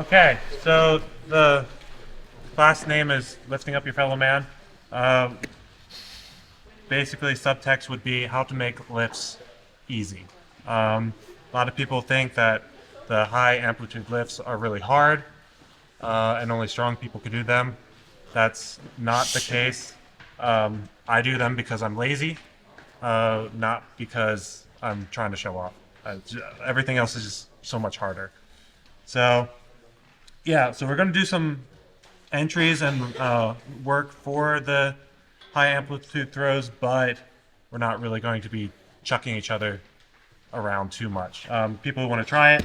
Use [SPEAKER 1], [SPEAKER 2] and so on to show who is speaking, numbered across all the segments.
[SPEAKER 1] Okay, so the class name is Lifting Up Your Fellow Man. Basically, subtext would be how to make lifts easy. A lot of people think that the high amplitude lifts are really hard and only strong people can do them. That's not the case. I do them because I'm lazy, not because I'm trying to show off. Everything else is just so much harder. So, yeah, so we're going to do some entries and work for the high amplitude throws, but we're not really going to be chucking each other around too much. People who want to try it,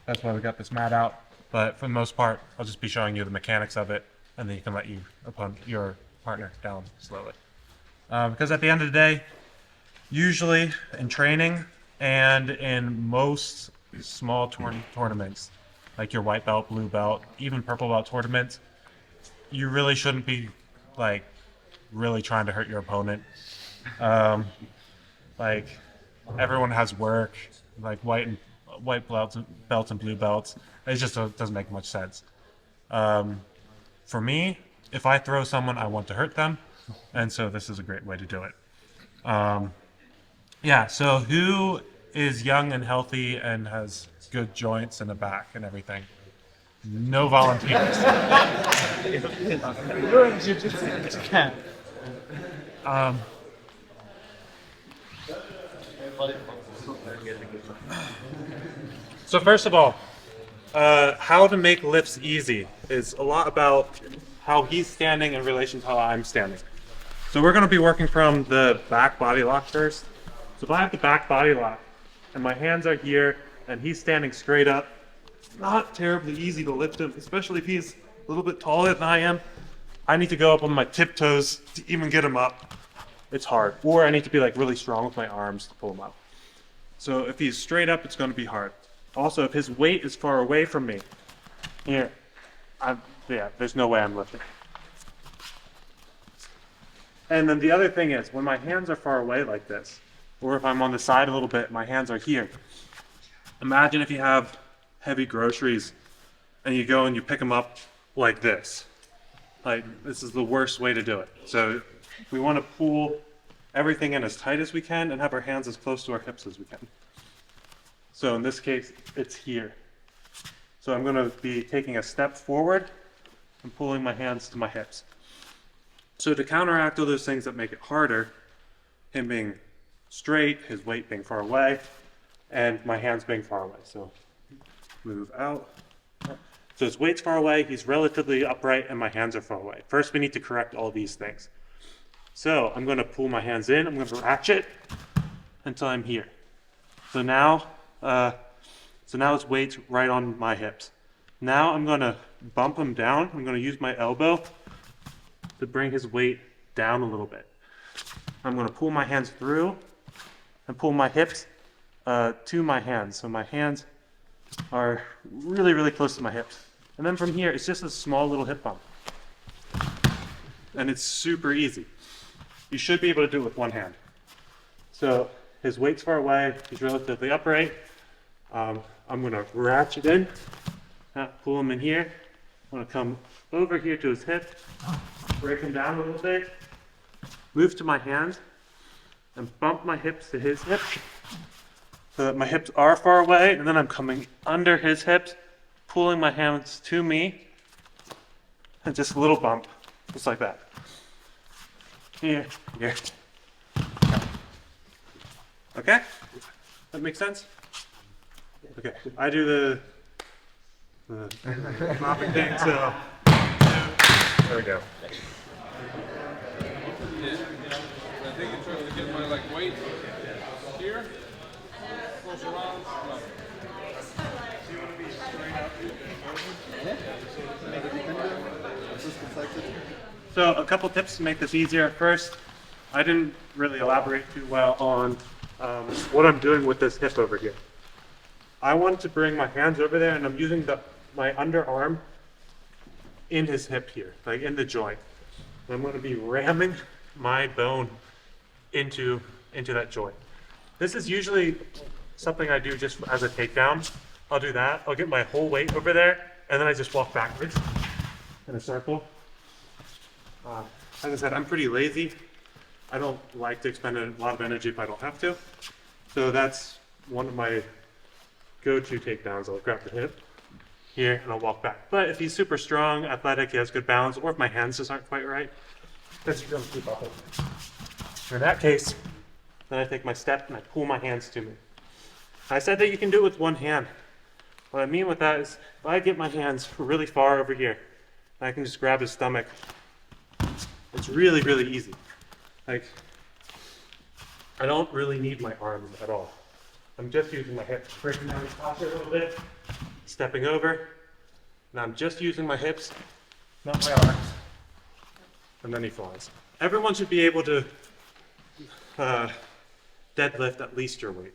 [SPEAKER 1] that's why we got this mat out. But for the most part, I'll just be showing you the mechanics of it, and then you can let your partner down slowly. Because at the end of the day, usually in training and in most small tournaments, like your white belt, blue belt, even purple belt tournaments, you really shouldn't be like really trying to hurt your opponent. Like everyone has work, like white belts and blue belts. It just doesn't make much sense. For me, if I throw someone, I want to hurt them, and so this is a great way to do it. Yeah, so who is young and healthy and has good joints in the back and everything? No volunteers.
[SPEAKER 2] You're in jiu-jitsu, you can.
[SPEAKER 1] So first of all, how to make lifts easy is a lot about how he's standing in relation to how I'm standing. So we're going to be working from the back body lock first. So if I have the back body lock and my hands are here and he's standing straight up, it's not terribly easy to lift him, especially if he's a little bit taller than I am. I need to go up on my tiptoes to even get him up. It's hard. Or I need to be like really strong with my arms to pull him up. So if he's straight up, it's going to be hard. Also, if his weight is far away from me, here, there's no way I'm lifting. And then the other thing is, when my hands are far away like this, or if I'm on the side a little bit, my hands are here. Imagine if you have heavy groceries and you go and you pick them up like this. Like, this is the worst way to do it. So we want to pull everything in as tight as we can and have our hands as close to our hips as we can. So in this case, it's here. So I'm going to be taking a step forward and pulling my hands to my hips. So to counteract all those things that make it harder, him being straight, his weight being far away, and my hands being far away. So move out. So his weight's far away, he's relatively upright, and my hands are far away. First, we need to correct all these things. So I'm going to pull my hands in, I'm going to ratchet until I'm here. So now his weight's right on my hips. Now I'm going to bump him down. I'm going to use my elbow to bring his weight down a little bit. I'm going to pull my hands through and pull my hips to my hands. So my hands are really, really close to my hips. And then from here, it's just a small little hip bump. And it's super easy. You should be able to do it with one hand. So his weight's far away, he's relatively upright. I'm going to ratchet in, pull him in here. I'm going to come over here to his hip, break him down a little bit, move to my hands, and bump my hips to his hips so that my hips are far away, and then I'm coming under his hips, pulling my hands to me, and just a little bump, just like that. Here, here. Okay? That makes sense? Okay, I do the mopping thing, so there we go.
[SPEAKER 3] I think it's trying to get my weight here, close around.
[SPEAKER 1] So a couple tips to make this easier. First, I didn't really elaborate too well on what I'm doing with this hip over here. I want to bring my hands over there, and I'm using my underarm in his hip here, like in the joint. I'm going to be ramming my bone into that joint. This is usually something I do just as a takedown. I'll do that. I'll get my whole weight over there, and then I just walk backwards in a circle. As I said, I'm pretty lazy. I don't like to expend a lot of energy if I don't have to. So that's one of my go-to takedowns. I'll grab the hip here and I'll walk back. But if he's super strong, athletic, he has good balance, or if my hands just aren't quite right, that's going to keep up with me. In that case, then I take my step and I pull my hands to me. I said that you can do it with one hand. What I mean with that is if I get my hands really far over here, I can just grab his stomach. It's really, really easy. Like, I don't really need my arms at all. I'm just using my hips, breaking down his posture a little bit, stepping over, and I'm just using my hips, not my arms, and then he falls. Everyone should be able to deadlift at least your weight.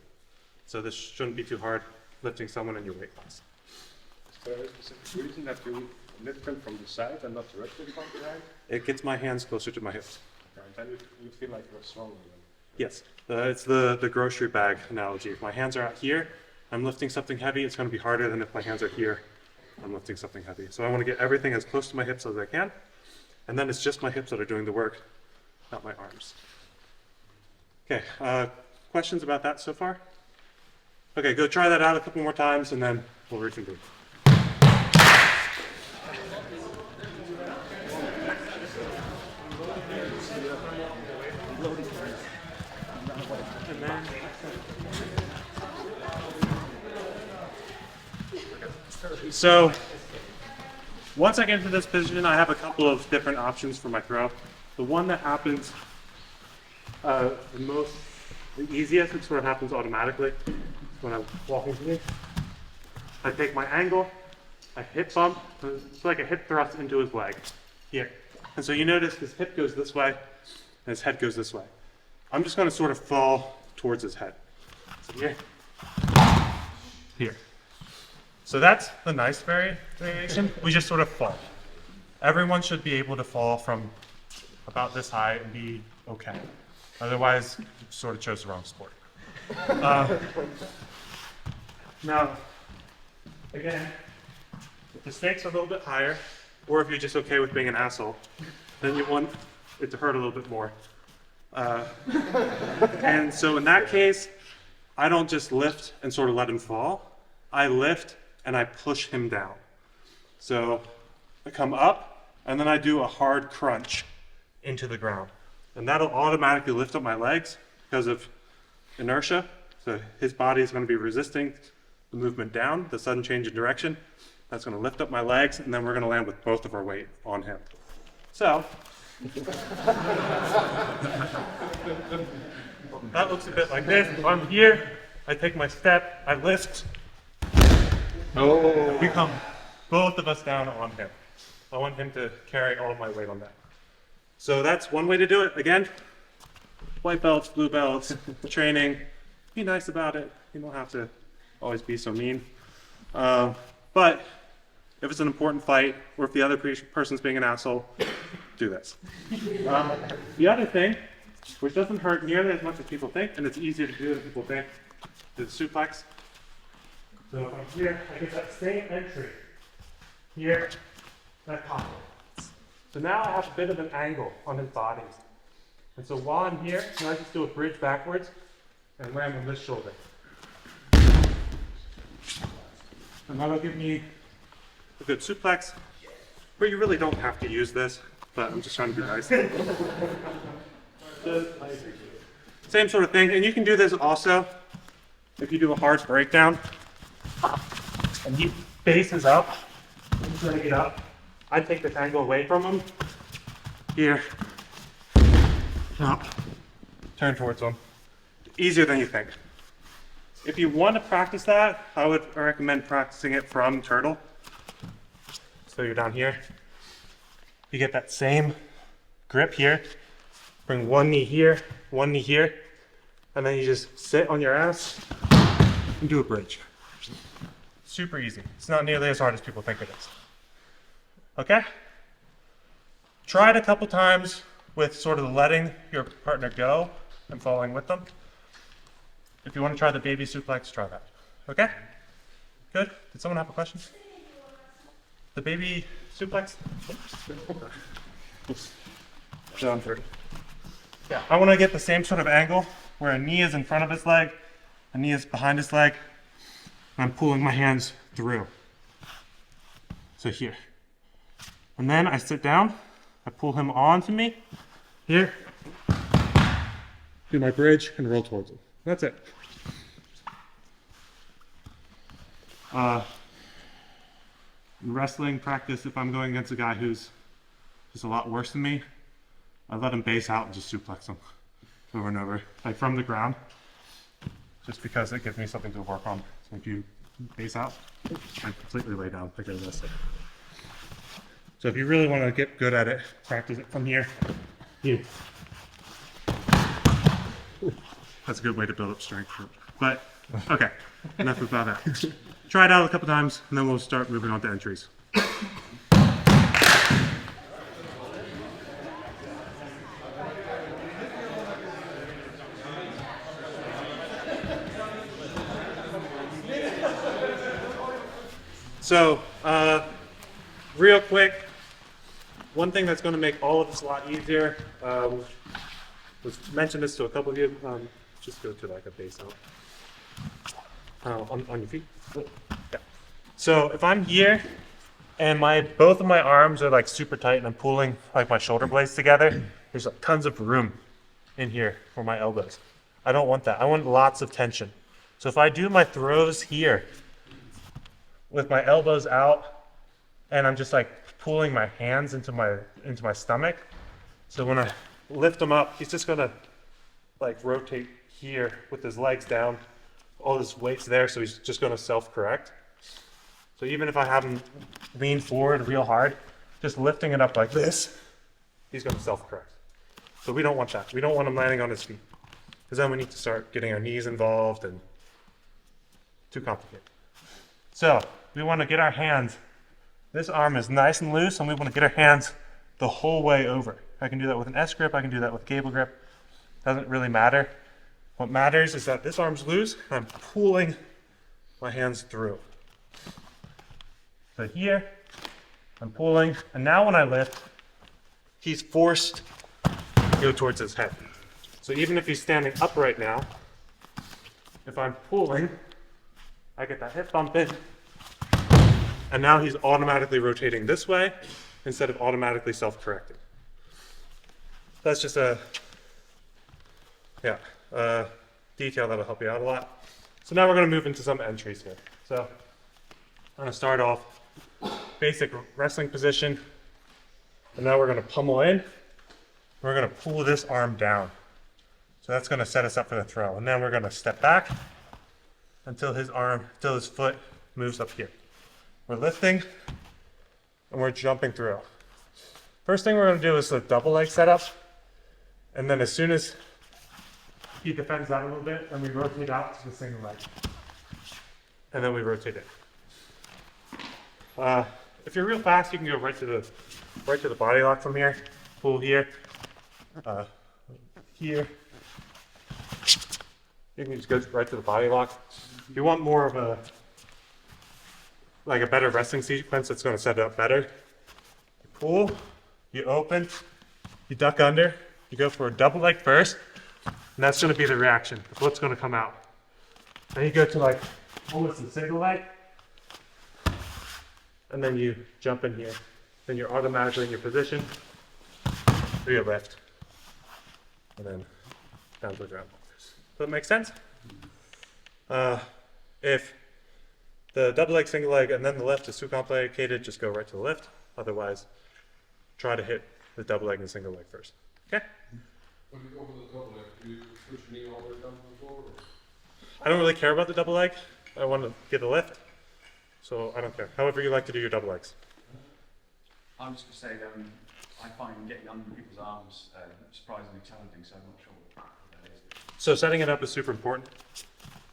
[SPEAKER 1] So this shouldn't be too hard lifting someone in your weight class.
[SPEAKER 3] Is there a specific reason that you lift them from the side and not directly from behind?
[SPEAKER 1] It gets my hands closer to my hips.
[SPEAKER 3] And then you feel like you're stronger then.
[SPEAKER 1] Yes, it's the grocery bag analogy. If my hands are out here, I'm lifting something heavy, it's going to be harder than if my hands are here, I'm lifting something heavy. So I want to get everything as close to my hips as I can, and then it's just my hips that are doing the work, not my arms. Okay, questions about that so far? Okay, go try that out a couple more times, and then we'll reconvene. So once I get into this position, I have a couple of different options for my throw. The one that happens the easiest, it sort of happens automatically when I'm walking here. I take my angle, I hip bump, it's like a hip thrust into his leg here. And so you notice his hip goes this way and his head goes this way. I'm just going to sort of fall towards his head. So here. So that's the nice variation. We just sort of fall. Everyone should be able to fall from about this high and be okay. Otherwise, you sort of chose the wrong sport. Now, again, if the stakes are a little bit higher, or if you're just okay with being an asshole, then you want it to hurt a little bit more. And so in that case, I don't just lift and sort of let him fall. I lift and I push him down. So I come up and then I do a hard crunch into the ground. And that'll automatically lift up my legs because of inertia. So his body is going to be resisting the movement down, the sudden change in direction. That's going to lift up my legs, and then we're going to land with both of our weight on him. So that looks a bit like this. If I'm here, I take my step, I lift. We come both of us down on him. I want him to carry all of my weight on that. So that's one way to do it. Again, white belts, blue belts, training. Be nice about it. You don't have to always be so mean. But if it's an important fight, or if the other person's being an asshole, do this. The other thing, which doesn't hurt nearly as much as people think, and it's easier to do than people think, is suplex. So if I'm here, I get that same entry. Here, that pocket. So now I have a bit of an angle on his body. And so while I'm here, I just do a bridge backwards and land on this shoulder. And that'll give me a good suplex, where you really don't have to use this, but I'm just trying to be nice. Same sort of thing, and you can do this also if you do a hard breakdown and he faces up, I'm trying to get up. I take this angle away from him. Here, up, turn towards him. Easier than you think. If you want to practice that, I would recommend practicing it from turtle. So you're down here. You get that same grip here. Bring one knee here, and then you just sit on your ass and do a bridge. Super easy. It's not nearly as hard as people think it is. Okay? Try it a couple times with sort of letting your partner go and following with them. If you want to try the baby suplex, try that. Okay? Good? Did someone have a question? the baby suplex. Down through. Yeah, I want to get the same sort of angle where a knee is in front of his leg, a knee is behind his leg, and I'm pulling my hands through. So here. And then I sit down, I pull him onto me, here, do my bridge, and roll towards him. That's it. In wrestling practice, if I'm going against a guy who's just a lot worse than me, I let him base out and just suplex him over and over, like from the ground, just because it gives me something to work on. So if you base out, I completely lay down like this. So if you really want to get good at it, practice it from here. Here. That's a good way to build up strength. But, okay, enough about that. Try it out a couple times, and then we'll start moving on to entries. So, real quick, one thing that's going to make all of this a lot easier, was mention this to a couple of you, just go to like a base out. On your feet. Yeah. So if I'm here and both of my arms are like super tight and I'm pulling like my shoulder blades together, there's like tons of room in here for my elbows. I don't want that. I want lots of tension. So if I do my throws here with my elbows out and I'm just like pulling my hands into my stomach, so when I lift him up, he's just gonna like rotate here with his legs down. All this weight's there, so he's just going to self-correct. So even if I have him lean forward real hard, just lifting it up like this, he's going to self-correct. So we don't want that. We don't want him landing on his feet, because then we need to start getting our knees involved, and too complicated. So we want to get our hands, this arm is nice and loose, and we want to get our hands the whole way over. I can do that with an S grip, I can do that with a cable grip. Doesn't really matter. What matters is that this arm's loose, and I'm pulling my hands through. So here, I'm pulling, and now when I lift, he's forced to go towards his head. So even if he's standing up right now, if I'm pulling, I get that hip bump in, and now he's automatically rotating this way instead of automatically self-correcting. That's just a, detail that'll help you out a lot. So now we're going to move into some entries here. So I'm going to start off basic wrestling position, and now we're going to pummel in. We're going to pull this arm down. So that's going to set us up for the throw. And then we're going to step back until his foot moves up here. We're lifting, and we're jumping through. First thing we're going to do is the double leg setup, and then as soon as he defends that a little bit, and we rotate out to the single leg. And then we rotate it. If you're real fast, you can go right to the body lock from here. Pull here. Here. You can just go right to the body lock. If you want more of a better wrestling sequence that's going to set it up better, you pull, you open, you duck under, you go for a double leg first, and that's going to be the reaction. The foot's going to come out. Then you go to like almost a single leg, and then you jump in here. Then you're automatically in your position, do your lift, and then down to the ground. Does that make sense? If the double leg, single leg, and then the lift is too complicated, just go right to the lift. Otherwise, try to hit the double leg and single leg first. Okay?
[SPEAKER 3] When you go over the double leg, do you push your knee all the way down to the floor? Or?
[SPEAKER 1] I don't really care about the double leg. I want to get the lift, so I don't care. However you like to do your double legs.
[SPEAKER 4] I was just going to say, I find getting under people's arms surprisingly challenging, so I'm not sure what that is.
[SPEAKER 1] So setting it up is super important.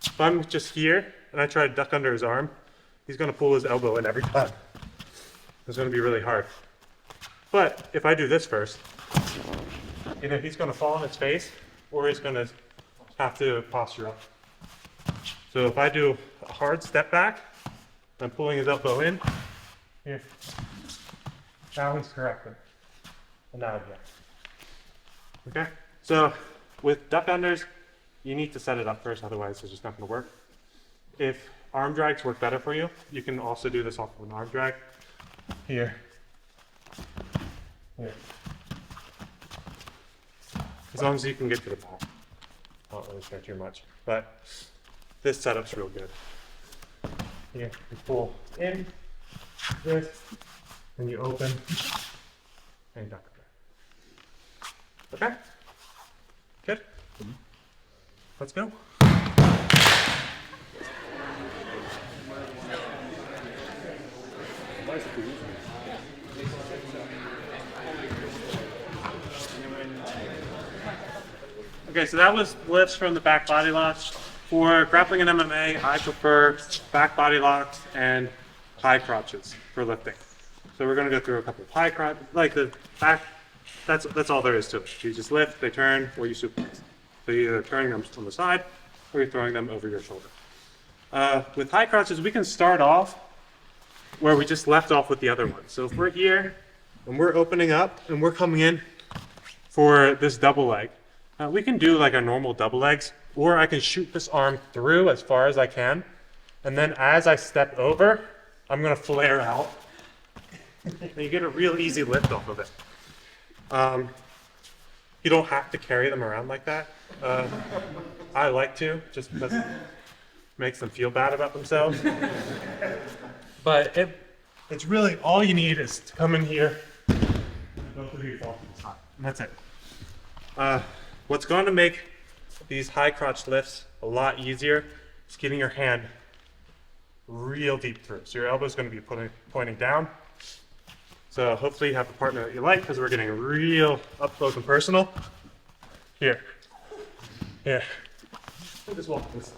[SPEAKER 1] If I'm just here and I try to duck under his arm, he's going to pull his elbow in every time. It's going to be really hard. But if I do this first, either he's going to fall on his face or he's going to have to posture up. So if I do a hard step back, I'm pulling his elbow in, Here. Now he's corrected. And now again. Okay? So with duck unders, you need to set it up first, otherwise it's just not going to work. If arm drags work better for you, you can also do this off of an arm drag. Here. Here. As long as you can get to the back. I don't really care too much. But this setup's real good. Here, you pull in this, then you open, and you duck there. Okay? Good? Let's go. Okay, so that was lifts from the back body locks. For grappling and MMA, I prefer back body locks and high crotches for lifting. So we're going to go through a couple of high crotch, like the back. That's all there is to it. You just lift, they turn, or you suplex. So you're either turning them on the side, or you're throwing them over your shoulder. With high crotches, we can start off where we just left off with the other one. So if we're here and we're opening up and we're coming in for this double leg, we can do like our normal double legs, or I can shoot this arm through as far as I can, and then as I step over, I'm gonna flare out. And you get a real easy lift off of it. You don't have to carry them around like that. I like to, just because it makes them feel bad about themselves. But it's really all you need is to come in here, go through your fall to the side, and that's it. What's going to make these high crotch lifts a lot easier is getting your hand real deep through. So your elbow is going to be pointing down. So hopefully you have a partner that you like, because we're getting real up close and personal. Here. Here. Just walk this.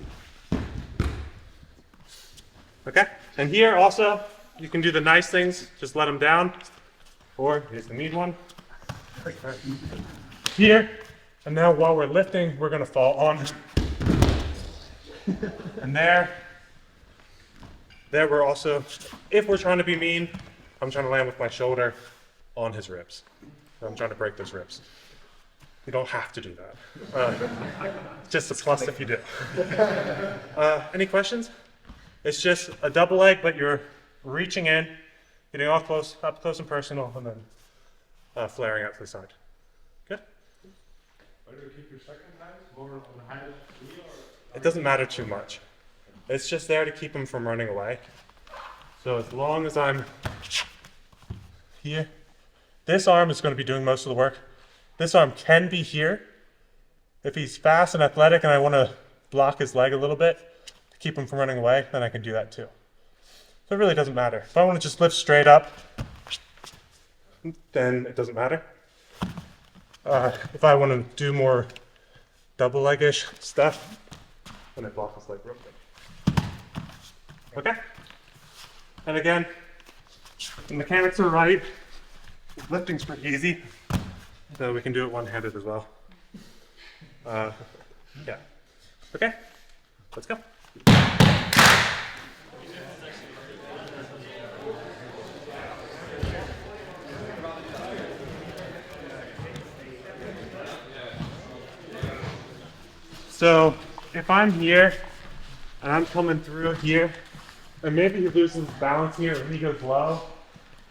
[SPEAKER 1] Okay? And here also, you can do the nice things, just let them down. Or, here's the mean one. Here. And now while we're lifting, we're going to fall on. And there we're also, if we're trying to be mean, I'm trying to land with my shoulder on his ribs. I'm trying to break those ribs. You don't have to do that. Just a plus if you do. Any questions? It's just a double leg, but you're reaching in, getting up close and personal, and then flaring out to the side. Good? It doesn't matter too much. It's just there to keep him from running away. So as long as I'm here, this arm is going to be doing most of the work. This arm can be here. If he's fast and athletic and I want to block his leg a little bit to keep him from running away, then I can do that too. So it really doesn't matter. If I want to just lift straight up, then it doesn't matter. If I want to do more double leg-ish stuff, then I block his leg real quick. Okay? And again, the mechanics are right. Lifting's pretty easy, so we can do it one-handed as well. Yeah. Okay, let's go. So if I'm here and I'm coming through here, and maybe he loses balance here and he goes low,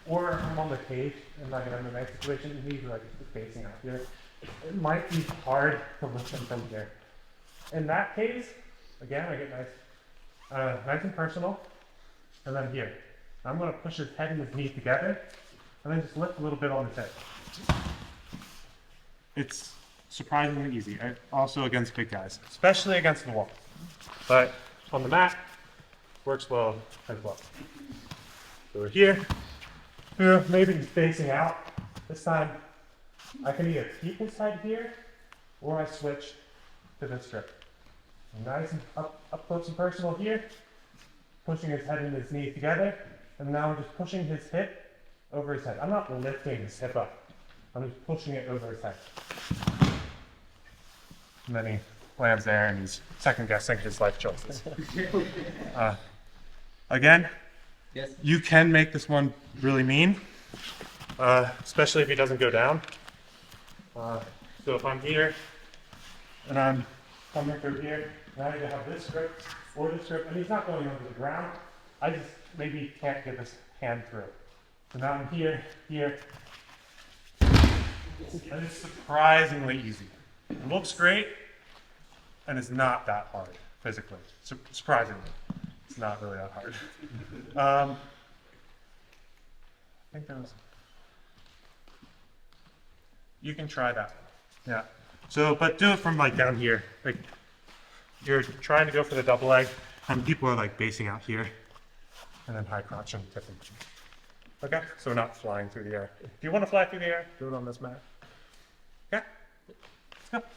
[SPEAKER 1] or I'm on the cage in like an MMA situation and he's like facing out here, it might be hard to lift him from here. In that case, again, I get nice and personal, and then here. I'm going to push his head and his knee together, and then just lift a little bit on his head. It's surprisingly easy, also against big guys, especially against the wall. But on the mat, works well as well. So we're here, maybe he's facing out. This time, I can either keep his head here, or I switch to this grip. Nice and up close and personal here, pushing his head and his knee together, and now I'm just pushing his hip over his head. I'm not lifting his hip up, I'm just pushing it over his head. And then he lands there and he's second guessing his life choices. Again,
[SPEAKER 2] Yes.
[SPEAKER 1] You can make this one really mean, especially if he doesn't go down. So if I'm here and I'm coming through here, and I either have this grip or this grip, and he's not going onto the ground. I just maybe can't get this hand through. So now I'm here, here, and it's surprisingly easy. It looks great, and it's not that hard physically. Surprisingly, it's not really that hard. I think that was. You can try that. Yeah. So, but do it from like down here. Like you're trying to go for the double leg, and people are like basing out here, and then high crotch and tipping. Okay. So we're not flying through the air. If you want to fly through the air, do it on this mat. Okay. Let's go.